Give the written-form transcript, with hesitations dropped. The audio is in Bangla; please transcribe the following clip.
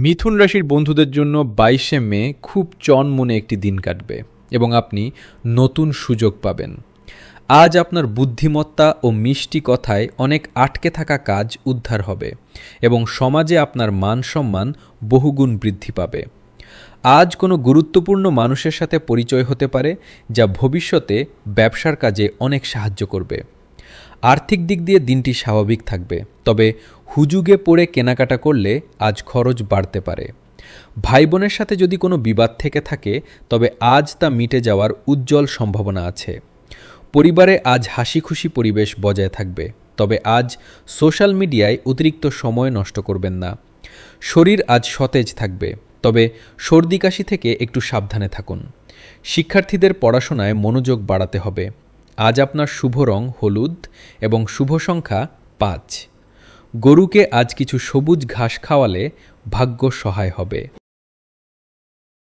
মিথুন রাশির বন্ধুদের জন্য 22শে মে খুব চনমনে একটি দিন কাটবে এবং আপনি নতুন সুযোগ পাবেন। আজ আপনার বুদ্ধিমত্তা ও মিষ্টি কথায় অনেক আটকে থাকা কাজ উদ্ধার হবে এবং সমাজে আপনার মান সম্মান বহুগুণ বৃদ্ধি পাবে। আজ কোনো গুরুত্বপূর্ণ মানুষের সাথে পরিচয় হতে পারে যা ভবিষ্যতে ব্যবসার কাজে অনেক সাহায্য করবে। আর্থিক দিক দিয়ে দিনটি স্বাভাবিক থাকবে, তবে হুজুগে পড়ে কেনাকাটা করলে আজ খরচ বাড়তে পারে। ভাই বোনের সাথে যদি কোনো বিবাদ থেকে থাকে তবে আজ তা মিটে যাওয়ার উজ্জ্বল সম্ভাবনা আছে। পরিবারে আজ হাসি খুশি পরিবেশ বজায় থাকবে, তবে আজ সোশ্যাল মিডিয়ায় অতিরিক্ত সময় নষ্ট করবেন না। শরীর আজ সতেজ থাকবে, তবে সর্দি কাশি থেকে একটু সাবধানে থাকুন। শিক্ষার্থীদের পড়াশোনায় মনোযোগ বাড়াতে হবে। আজ আপনার শুভ রং হলুদ এবং শুভ সংখ্যা 5। গরুকে আজ কিছু সবুজ ঘাস খাওয়ালে ভাগ্য সহায় হবে।